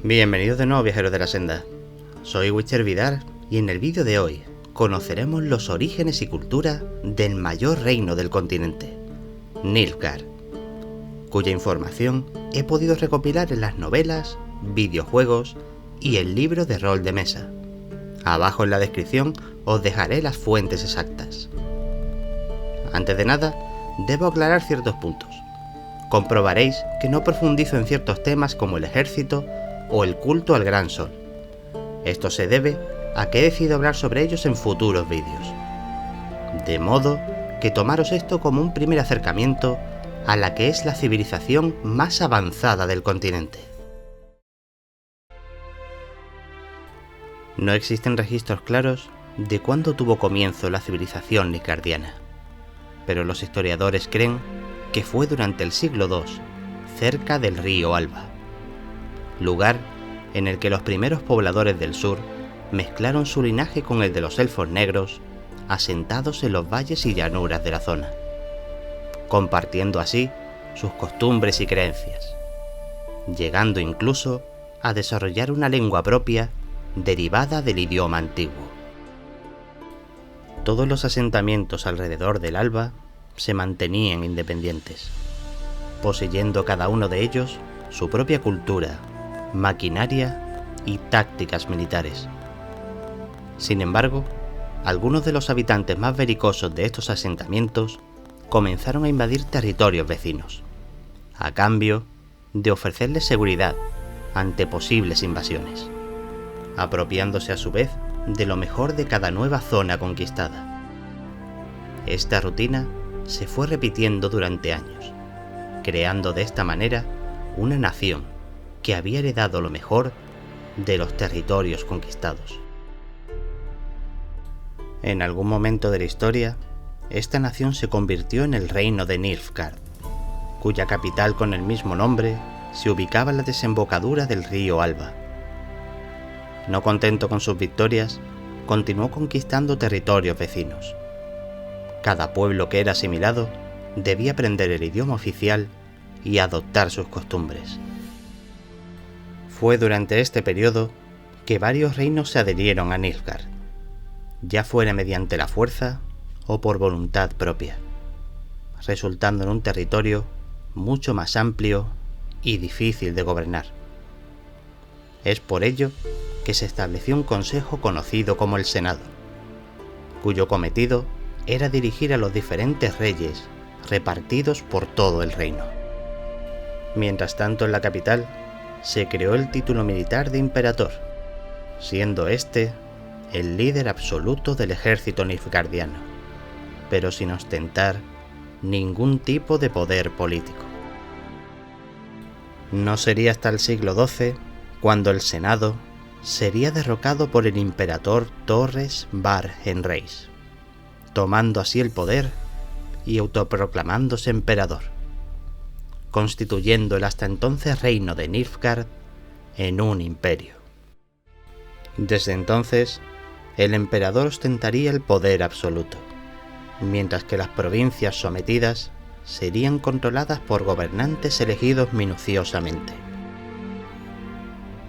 Bienvenidos de nuevo, viajeros de la senda. Soy Witcher Vidar y en el vídeo de hoy conoceremos los orígenes y cultura del mayor reino del continente, Nilfgaard, cuya información he podido recopilar en las novelas, videojuegos y el libro de rol de mesa. Abajo en la descripción os dejaré las fuentes exactas. Antes de nada, debo aclarar ciertos puntos. Comprobaréis que no profundizo en ciertos temas como el ejército o el culto al Gran Sol. Esto se debe a que he decidido hablar sobre ellos en futuros vídeos. De modo que tomaros esto como un primer acercamiento a la que es la civilización más avanzada del continente. No existen registros claros de cuándo tuvo comienzo la civilización nilfgaardiana, pero los historiadores creen que fue durante el siglo II, cerca del río Alba, lugar en el que los primeros pobladores del sur mezclaron su linaje con el de los elfos negros, asentados en los valles y llanuras de la zona, compartiendo así sus costumbres y creencias, llegando incluso a desarrollar una lengua propia derivada del idioma antiguo. Todos los asentamientos alrededor del Alba se mantenían independientes, poseyendo cada uno de ellos su propia cultura, maquinaria y tácticas militares. Sin embargo, algunos de los habitantes más belicosos de estos asentamientos comenzaron a invadir territorios vecinos, a cambio de ofrecerles seguridad ante posibles invasiones, apropiándose a su vez de lo mejor de cada nueva zona conquistada. Esta rutina se fue repitiendo durante años, creando de esta manera una nación que había heredado lo mejor de los territorios conquistados. En algún momento de la historia, esta nación se convirtió en el reino de Nilfgaard, cuya capital con el mismo nombre se ubicaba en la desembocadura del río Alba. No contento con sus victorias, continuó conquistando territorios vecinos. Cada pueblo que era asimilado debía aprender el idioma oficial y adoptar sus costumbres. Fue durante este periodo que varios reinos se adherieron a Nilfgaard, ya fuera mediante la fuerza o por voluntad propia, resultando en un territorio mucho más amplio y difícil de gobernar. Es por ello que se estableció un consejo conocido como el Senado, cuyo cometido era dirigir a los diferentes reyes repartidos por todo el reino. Mientras tanto, en la capital se creó el título militar de Imperator, siendo este el líder absoluto del ejército nilfgaardiano, pero sin ostentar ningún tipo de poder político. No sería hasta el siglo XII cuando el Senado sería derrocado por el Imperator Torres Bar Henreis, tomando así el poder y autoproclamándose emperador, constituyendo el hasta entonces reino de Nilfgaard en un imperio. Desde entonces, el emperador ostentaría el poder absoluto, mientras que las provincias sometidas serían controladas por gobernantes elegidos minuciosamente.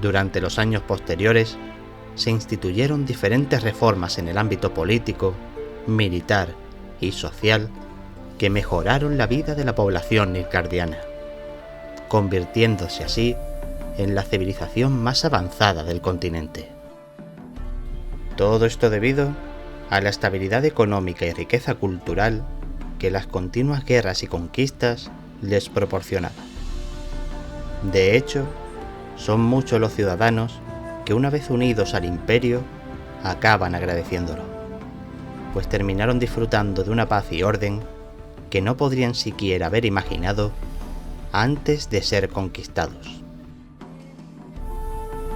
Durante los años posteriores, se instituyeron diferentes reformas en el ámbito político, militar y social que mejoraron la vida de la población nilfgaardiana, convirtiéndose así en la civilización más avanzada del continente. Todo esto debido a la estabilidad económica y riqueza cultural que las continuas guerras y conquistas les proporcionaban. De hecho, son muchos los ciudadanos que una vez unidos al imperio acaban agradeciéndolo, pues terminaron disfrutando de una paz y orden que no podrían siquiera haber imaginado antes de ser conquistados.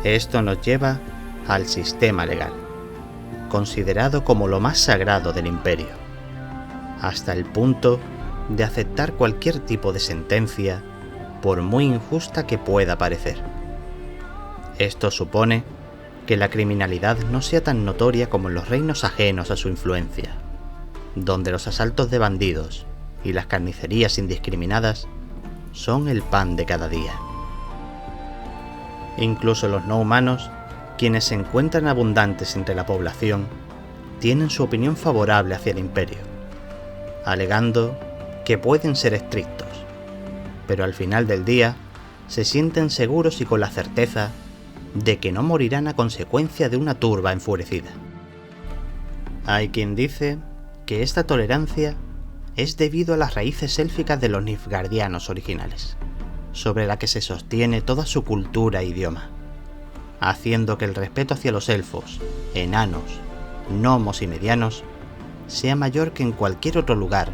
Esto nos lleva al sistema legal, considerado como lo más sagrado del imperio, hasta el punto de aceptar cualquier tipo de sentencia, por muy injusta que pueda parecer. Esto supone que la criminalidad no sea tan notoria como en los reinos ajenos a su influencia, donde los asaltos de bandidos y las carnicerías indiscriminadas son el pan de cada día. Incluso los no humanos, quienes se encuentran abundantes entre la población, tienen su opinión favorable hacia el imperio, alegando que pueden ser estrictos, pero al final del día se sienten seguros y con la certeza de que no morirán a consecuencia de una turba enfurecida. Hay quien dice que esta tolerancia es debido a las raíces élficas de los nilfgaardianos originales, sobre la que se sostiene toda su cultura e idioma, haciendo que el respeto hacia los elfos, enanos, gnomos y medianos sea mayor que en cualquier otro lugar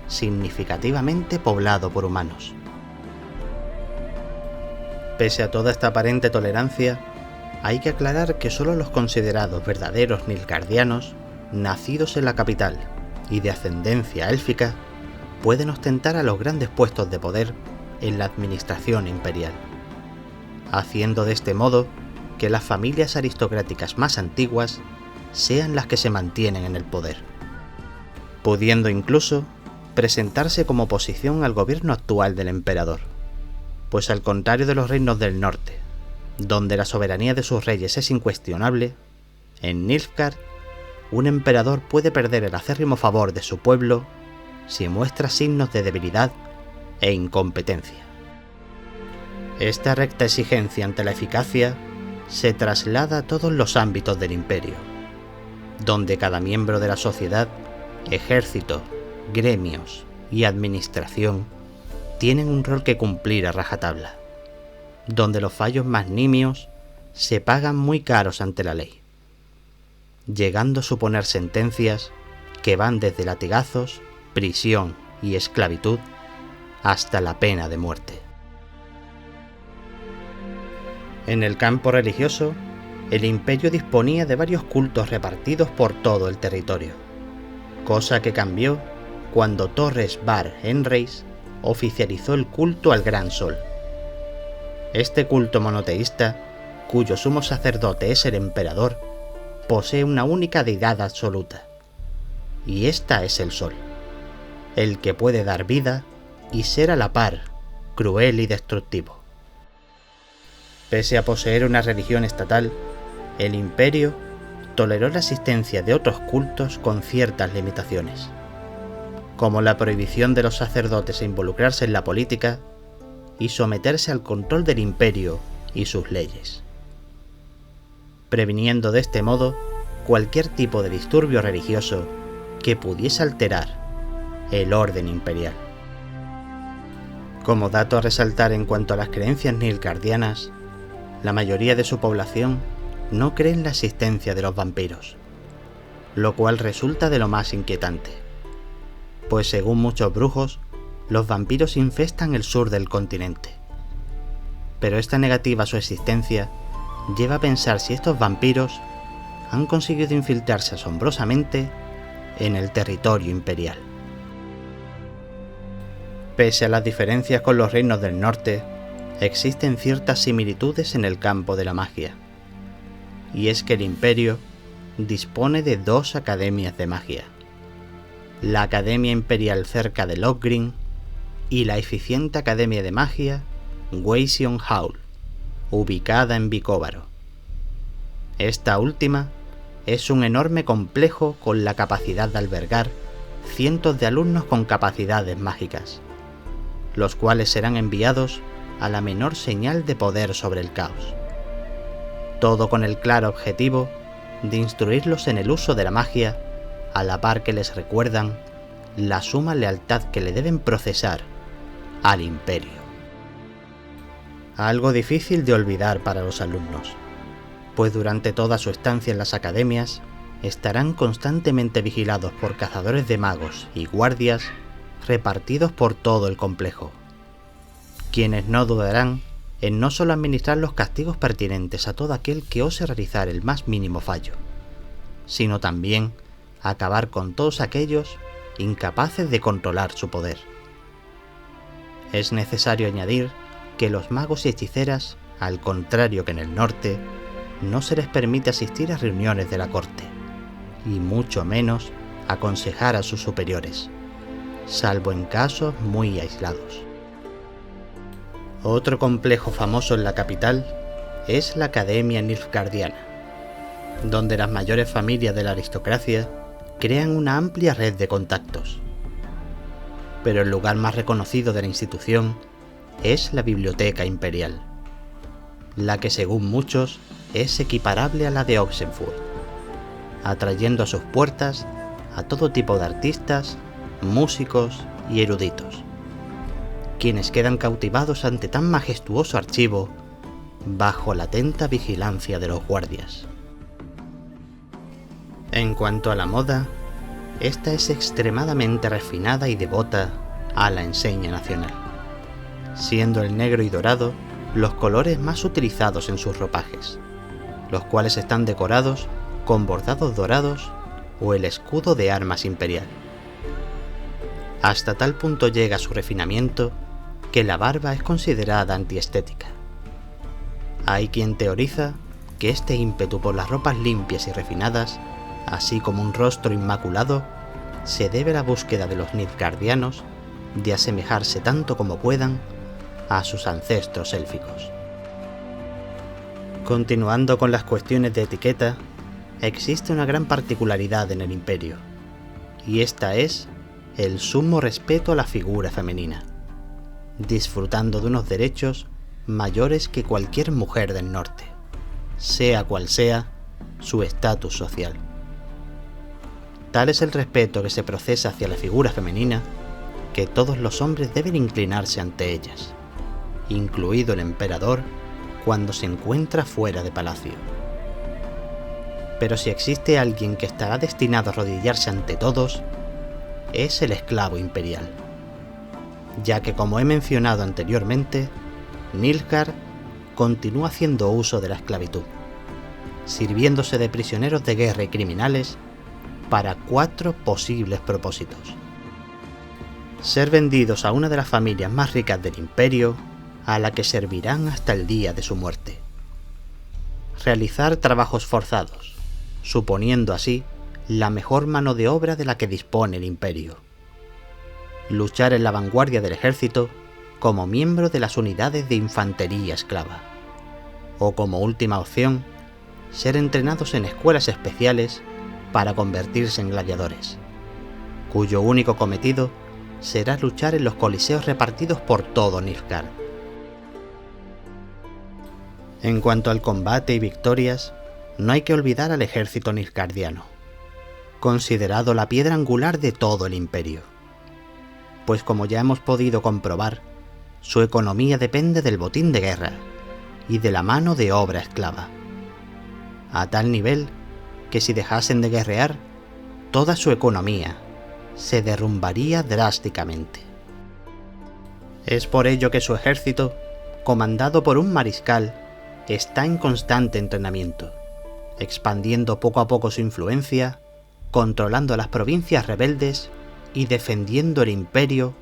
significativamente poblado por humanos. Pese a toda esta aparente tolerancia, hay que aclarar que solo los considerados verdaderos nilfgaardianos, nacidos en la capital y de ascendencia élfica, pueden ostentar a los grandes puestos de poder en la administración imperial, haciendo de este modo que las familias aristocráticas más antiguas sean las que se mantienen en el poder, pudiendo incluso presentarse como oposición al gobierno actual del emperador, pues al contrario de los reinos del norte, donde la soberanía de sus reyes es incuestionable, en Nilfgaard un emperador puede perder el acérrimo favor de su pueblo si muestra signos de debilidad e incompetencia. Esta recta exigencia ante la eficacia se traslada a todos los ámbitos del imperio, donde cada miembro de la sociedad, ejército, gremios y administración tienen un rol que cumplir a rajatabla, donde los fallos más nimios se pagan muy caros ante la ley, llegando a suponer sentencias que van desde latigazos, prisión y esclavitud hasta la pena de muerte. En el campo religioso, el imperio disponía de varios cultos repartidos por todo el territorio, cosa que cambió cuando Torres Bar Enreis oficializó el culto al Gran Sol. Este culto monoteísta, cuyo sumo sacerdote es el emperador, posee una única deidad absoluta, y esta es el Sol, el que puede dar vida y ser a la par cruel y destructivo. Pese a poseer una religión estatal, el imperio toleró la existencia de otros cultos con ciertas limitaciones, como la prohibición de los sacerdotes a involucrarse en la política y someterse al control del imperio y sus leyes, previniendo de este modo cualquier tipo de disturbio religioso que pudiese alterar el orden imperial. Como dato a resaltar en cuanto a las creencias nilfgaardianas, la mayoría de su población no cree en la existencia de los vampiros, lo cual resulta de lo más inquietante, pues según muchos brujos, los vampiros infestan el sur del continente. Pero esta negativa a su existencia lleva a pensar si estos vampiros han conseguido infiltrarse asombrosamente en el territorio imperial. Pese a las diferencias con los reinos del norte, existen ciertas similitudes en el campo de la magia, y es que el imperio dispone de dos academias de magia, la Academia Imperial cerca de Lothgrin y la eficiente Academia de Magia Weision Hall, ubicada en Vicóvaro. Esta última es un enorme complejo con la capacidad de albergar cientos de alumnos con capacidades mágicas, los cuales serán enviados a la menor señal de poder sobre el caos. Todo con el claro objetivo de instruirlos en el uso de la magia, a la par que les recuerdan la suma lealtad que le deben procesar al imperio. Algo difícil de olvidar para los alumnos, pues durante toda su estancia en las academias estarán constantemente vigilados por cazadores de magos y guardias repartidos por todo el complejo, quienes no dudarán en no solo administrar los castigos pertinentes a todo aquel que ose realizar el más mínimo fallo, sino también acabar con todos aquellos incapaces de controlar su poder. Es necesario añadir que los magos y hechiceras, al contrario que en el norte, no se les permite asistir a reuniones de la corte, y mucho menos aconsejar a sus superiores, salvo en casos muy aislados. Otro complejo famoso en la capital es la Academia Nilfgaardiana, donde las mayores familias de la aristocracia crean una amplia red de contactos. Pero el lugar más reconocido de la institución es la Biblioteca Imperial, la que según muchos es equiparable a la de Oxenfurt, atrayendo a sus puertas a todo tipo de artistas, músicos y eruditos, quienes quedan cautivados ante tan majestuoso archivo bajo la atenta vigilancia de los guardias. En cuanto a la moda, esta es extremadamente refinada y devota a la enseña nacional, siendo el negro y dorado los colores más utilizados en sus ropajes, los cuales están decorados con bordados dorados o el escudo de armas imperial. Hasta tal punto llega su refinamiento que la barba es considerada antiestética. Hay quien teoriza que este ímpetu por las ropas limpias y refinadas, así como un rostro inmaculado, se debe a la búsqueda de los nilfgaardianos de asemejarse tanto como puedan a sus ancestros élficos. Continuando con las cuestiones de etiqueta, existe una gran particularidad en el Imperio, y esta es el sumo respeto a la figura femenina, disfrutando de unos derechos mayores que cualquier mujer del norte, sea cual sea su estatus social. Tal es el respeto que se procesa hacia la figura femenina que todos los hombres deben inclinarse ante ellas, incluido el emperador cuando se encuentra fuera de palacio. Pero si existe alguien que estará destinado a arrodillarse ante todos, es el esclavo imperial, ya que, como he mencionado anteriormente, Nilfgaard continúa haciendo uso de la esclavitud, sirviéndose de prisioneros de guerra y criminales para 4 posibles propósitos: ser vendidos a una de las familias más ricas del imperio, a la que servirán hasta el día de su muerte; realizar trabajos forzados, suponiendo así la mejor mano de obra de la que dispone el imperio; luchar en la vanguardia del ejército como miembro de las unidades de infantería esclava; o, como última opción, ser entrenados en escuelas especiales para convertirse en gladiadores, cuyo único cometido será luchar en los coliseos repartidos por todo Nilfgaard. En cuanto al combate y victorias, no hay que olvidar al ejército nilfgaardiano, considerado la piedra angular de todo el imperio, pues como ya hemos podido comprobar, su economía depende del botín de guerra y de la mano de obra esclava, a tal nivel que si dejasen de guerrear, toda su economía se derrumbaría drásticamente. Es por ello que su ejército, comandado por un mariscal, está en constante entrenamiento, expandiendo poco a poco su influencia, controlando las provincias rebeldes y defendiendo el imperio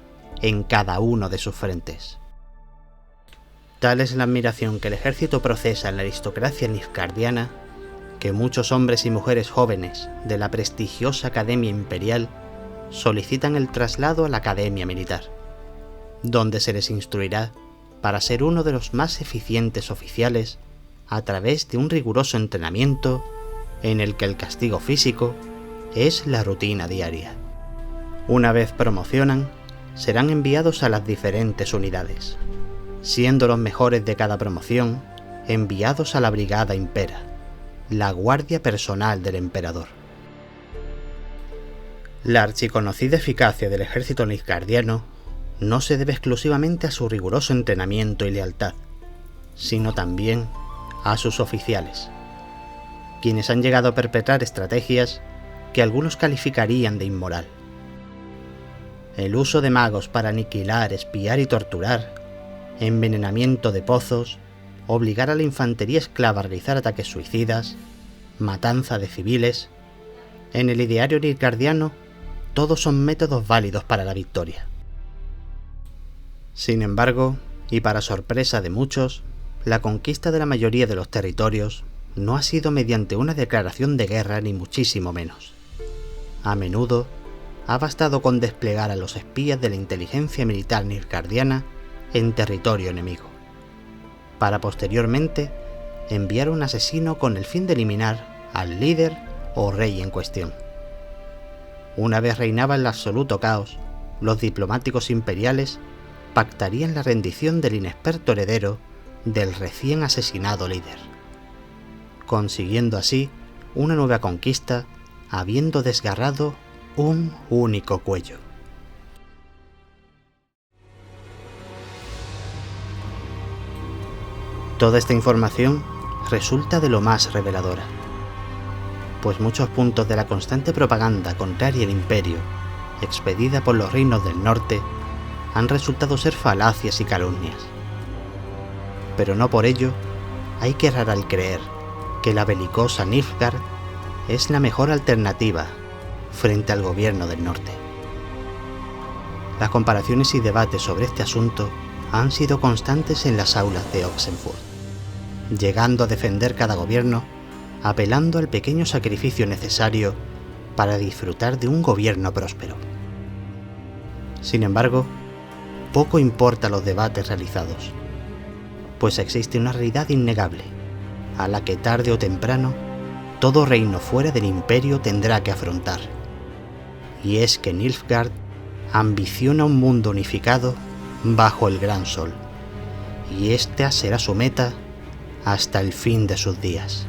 en cada uno de sus frentes. Tal es la admiración que el ejército procesa en la aristocracia nilfgaardiana, que muchos hombres y mujeres jóvenes de la prestigiosa Academia Imperial solicitan el traslado a la Academia Militar, donde se les instruirá para ser uno de los más eficientes oficiales a través de un riguroso entrenamiento en el que el castigo físico es la rutina diaria. Una vez promocionan, serán enviados a las diferentes unidades, siendo los mejores de cada promoción enviados a la Brigada Impera, la guardia personal del emperador. La archiconocida eficacia del ejército nilfgaardiano no se debe exclusivamente a su riguroso entrenamiento y lealtad, sino también a sus oficiales, quienes han llegado a perpetrar estrategias que algunos calificarían de inmoral. El uso de magos para aniquilar, espiar y torturar, envenenamiento de pozos, obligar a la infantería esclava a realizar ataques suicidas, matanza de civiles. En el ideario nilfgaardiano, todos son métodos válidos para la victoria. Sin embargo, y para sorpresa de muchos, la conquista de la mayoría de los territorios no ha sido mediante una declaración de guerra ni muchísimo menos. A menudo, ha bastado con desplegar a los espías de la inteligencia militar nilfgaardiana en territorio enemigo, para posteriormente enviar un asesino con el fin de eliminar al líder o rey en cuestión. Una vez reinaba el absoluto caos, los diplomáticos imperiales pactarían la rendición del inexperto heredero del recién asesinado líder, consiguiendo así una nueva conquista habiendo desgarrado un único cuello. Toda esta información resulta de lo más reveladora, pues muchos puntos de la constante propaganda contraria al imperio, expedida por los reinos del norte, han resultado ser falacias y calumnias. Pero no por ello hay que errar al creer que la belicosa Nilfgaard es la mejor alternativa frente al gobierno del norte. Las comparaciones y debates sobre este asunto han sido constantes en las aulas de Oxenfurt, llegando a defender cada gobierno, apelando al pequeño sacrificio necesario para disfrutar de un gobierno próspero. Sin embargo, poco importa los debates realizados, pues existe una realidad innegable, a la que tarde o temprano todo reino fuera del imperio tendrá que afrontar, y es que Nilfgaard ambiciona un mundo unificado bajo el gran sol, y esta será su meta hasta el fin de sus días.